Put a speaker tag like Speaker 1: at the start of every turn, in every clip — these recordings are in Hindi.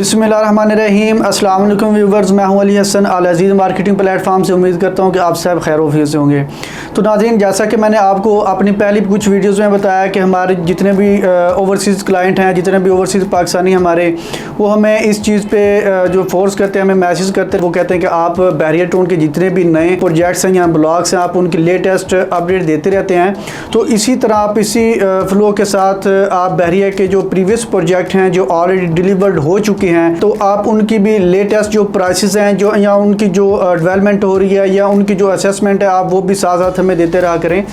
Speaker 1: बिस्मिल्लाहिर्रहमानिर्रहीम। अस्सलाम वालेकुम व्यूवर्स, मैं हूं अली हसन अल अज़ीज़ मार्केटिंग प्लेटफॉर्म से। उम्मीद करता हूं कि आप सब खैर वफीयत से होंगे। तो नाज़रीन, जैसा कि मैंने आपको अपनी पहली कुछ वीडियोस में बताया कि हमारे जितने भी ओवरसीज़ क्लाइंट हैं, जितने भी ओवरसीज़ पाकिस्तानी हमारे, वो हमें इस चीज़ पे जो फोर्स करते हैं, हमें मैसेज करते हैं। वो कहते हैं कि आप बैरियर टोन के जितने भी नए प्रोजेक्ट्स हैं या ब्लॉग्स हैं, आप उनकी लेटेस्ट अपडेट देते रहते हैं। तो इसी तरह आप इसी फ्लो के साथ आप बैरियर के जो प्रीवियस प्रोजेक्ट हैं जो ऑलरेडी डिलीवर्ड हो चुके हैं, तो आप उनकी भी लेटेस्ट जो प्राइसेस हैं जो या उनकी जो डेवलपमेंट हो रही है या उनकी जो असेसमेंट है, आप वो भी साथ साथ हमें देते रहा करें।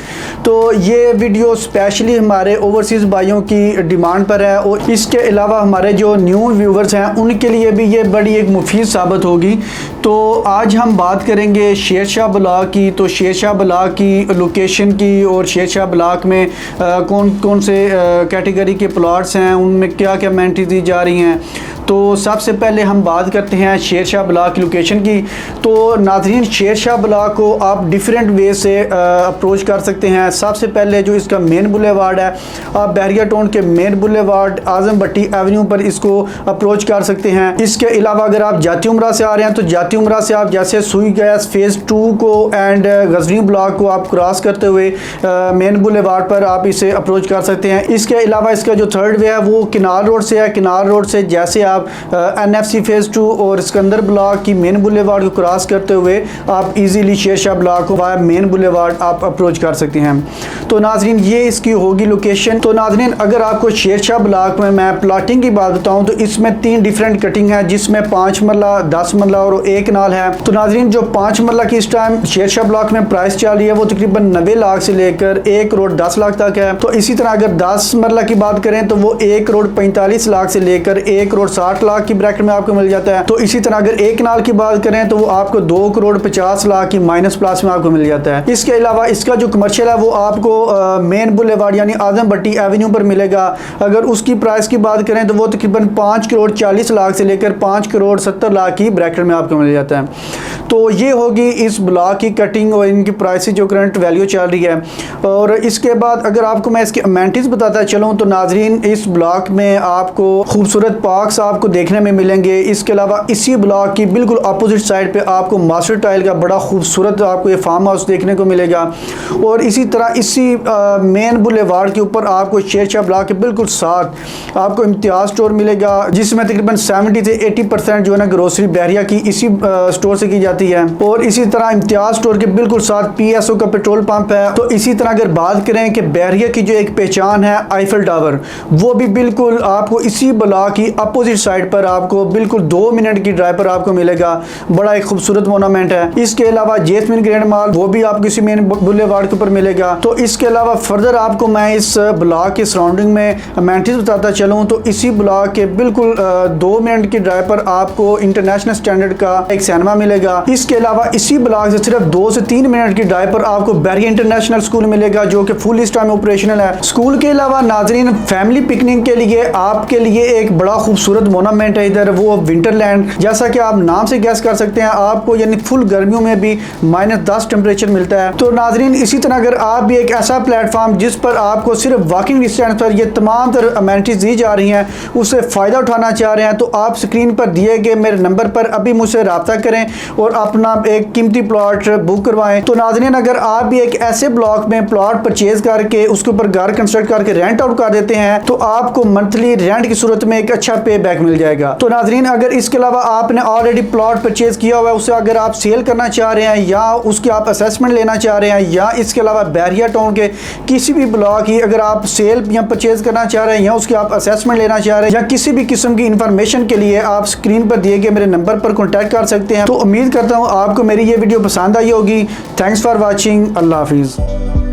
Speaker 1: तो ये वीडियो स्पेशली हमारे ओवरसीज़ भाइयों की डिमांड पर है, और इसके अलावा हमारे जो न्यू व्यूवर्स हैं उनके लिए भी ये बड़ी एक मुफीद साबित होगी। तो आज हम बात करेंगे शेरशाह ब्लॉक की। तो शेरशाह ब्लॉक की लोकेशन की और शेरशाह ब्लॉक में कौन कौन से कैटेगरी के प्लॉट्स हैं, उनमें क्या क्या एमेनिटीज़ दी जा रही हैं। तो सबसे पहले हम बात करते हैं शेरशाह ब्लॉक की लोकेशन की। तो नाज़रीन, शेरशाह ब्लॉक को आप डिफरेंट वे से अप्रोच कर सकते हैं। सबसे पहले जो इसका मेन बुलेवार्ड है, आप बैरियर टाउन के मेन बुलेवार्ड आज़म भट्टी एवेन्यू पर इसको अप्रोच कर सकते हैं। इसके अलावा अगर आप जाती उमरा से आ रहे हैं तो जाती उमरा से आप जैसे सुई गैस फेज़ 2 को एंड गजनी ब्लॉक को आप क्रॉस करते हुए मेन बुलेवार्ड पर आप इसे अप्रोच कर सकते हैं। इसके अलावा इसका जो थर्ड वे है वो किनार रोड से है। किनार रोड से जैसे आप NFC फेज़ 2 और सिकंदर ब्लॉक की मेन बुलेवार्ड को क्रॉस करते हुए आप इजीली शेरशाह ब्लॉक को वाया मेन बुलेवार्ड आप अप्रोच कर सकते हैं। तो नाज़रीन, ये इसकी होगी लोकेशन। तो नाज़रीन, अगर आपको शेरशाह ब्लॉक में मैं प्लॉटिंग की बात बताऊं तो इसमें 3 डिफरेंट कटिंग है, जिसमें 5 मरला, 10 मरला और 1 नाल है। तो नाज़रीन, जो 5 मरला की इस टाइम शेरशाह ब्लॉक में प्राइस चल रही है वो तकरीबन 90 लाख से लेकर 1 करोड़ 10 लाख तक है। तो इसी तरह अगर 10 मरला की बात करें तो वो 1 करोड़ 45 लाख से लेकर 1 करोड़ 60 लाख की ब्रैकेट में आपको मिल जाता है। तो इसी तरह अगर 1 नाल की बात करें तो वो आपको 2 करोड़ 50 लाख की माइनस प्लस में आपको मिल जाता है। इसके अलावा इसका जो कमर्शियल है वो आपको मेन बुलेवार्ड यानी आज़म भट्टी एवेन्यू पर मिलेगा। अगर उसकी प्राइस की बात करें तो वो तकरीबन 5 करोड़ 40 लाख से लेकर 5 करोड़ 70 लाख की ब्रैकेट में आपको मिल जाता है। तो ये होगी इस ब्लॉक की कटिंग और इनकी प्राइसेस जो करंट वैल्यू चल रही है। और इसके बाद अगर आपको मैं इसकी अमेनिटीज़ बताता चलूँ तो नाजरीन, इस ब्लॉक में आपको खूबसूरत पार्क्स आपको देखने में मिलेंगे। इसके अलावा इसी ब्लॉक की बिल्कुल अपोजिट साइड पे आपको मास्टर टाइल का बड़ा खूबसूरत आपको ये फार्म हाउस देखने को मिलेगा। और इसी तरह इसी मेन बुलेवार्ड के ऊपर आपको शेरशाह ब्लॉक के बिल्कुल साथ आपको इम्तियाज़ स्टोर मिलेगा, जिसमें तकरीबन 70 से 80% जो है ना ग्रोसरी बैरिया की इसी स्टोर से की जाती है। और इसी तरह इम्तियाज़ स्टोर के बिल्कुल साथ PSO का पेट्रोल पंप है। तो इसी तरह अगर बात करें कि बैरिया की जो एक पहचान है आईफल टावर, वो भी बिल्कुल आपको इसी ब्लॉक की अपोजिट साइड पर आपको बिल्कुल 2 मिनट की ड्राइव पर आपको मिलेगा। बड़ा एक खूबसूरत मोनूमेंट है। इसके अलावा जेसमिन ग्रैंड मॉल वो भी आपको इसी मेन बुलेवार्ड के ऊपर मिलेगा। तो इसके अलावा फर्दर आपको मैं इस ब्लॉक के सराउंडिंग में अमेनिटीज़ बताता चलूँ तो इसी ब्लॉक के बिल्कुल 2 मिनट की ड्राइव पर आपको इंटरनेशनल स्टैंडर्ड का एक सिनेमा मिलेगा। इसके अलावा इसी ब्लॉक से सिर्फ 2 से 3 मिनट की ड्राइव पर आपको बैरिया इंटरनेशनल स्कूल मिलेगा, जो कि फुल इस टाइम ऑपरेशनल है। स्कूल के अलावा नाजरीन, फैमिली पिकनिक के लिए आपके लिए एक बड़ा खूबसूरत मोनूमेंट है इधर, वो विंटरलैंड। जैसा कि आप नाम से गैस कर सकते हैं, आपको यानी फुल गर्मियों में भी -10 टेम्परेचर मिलता है। तो नाजरीन, इसी तरह अगर आप भी एक ऐसा प्लेटफॉर्म जिस पर आपको सिर्फ वॉकिंग डिस्टेंस पर ये तमाम तरह अमेनिटीज दी जा रही हैं, उससे फ़ायदा उठाना चाह रहे हैं, तो आप स्क्रीन पर दिए गए मेरे नंबर पर अभी मुझसे रब्ता करें और अपना एक कीमती प्लॉट बुक करवाएं। तो नाज़रीन, अगर आप भी एक ऐसे ब्लॉक में प्लॉट परचेज करके उसके ऊपर घर कंस्ट्रक्ट करके रेंट आउट कर देते हैं, तो आपको मंथली रेंट की सूरत में एक अच्छा पे बैक मिल जाएगा। तो नाज़रीन, अगर इसके अलावा आपने ऑलरेडी प्लॉट परचेज किया हुआ है, उसे अगर आप सेल करना चाह रहे हैं या उसकी आप असेसमेंट लेना चाह रहे हैं, या इसके अलावा बैरिया टाउन के किसी भी ब्लॉक की अगर आप सेल या परचेज करना चाह रहे हैं या उसकी आप असेसमेंट लेना चाह रहे हैं, या किसी भी किस्म की इंफॉर्मेशन के लिए आप स्क्रीन पर दिए गए मेरे नंबर पर कॉन्टैक्ट कर सकते हैं। तो उम्मीद करता हूँ आपको मेरी ये वीडियो पसंद आई होगी। Thanks for watching. अल्लाह हाफिज़।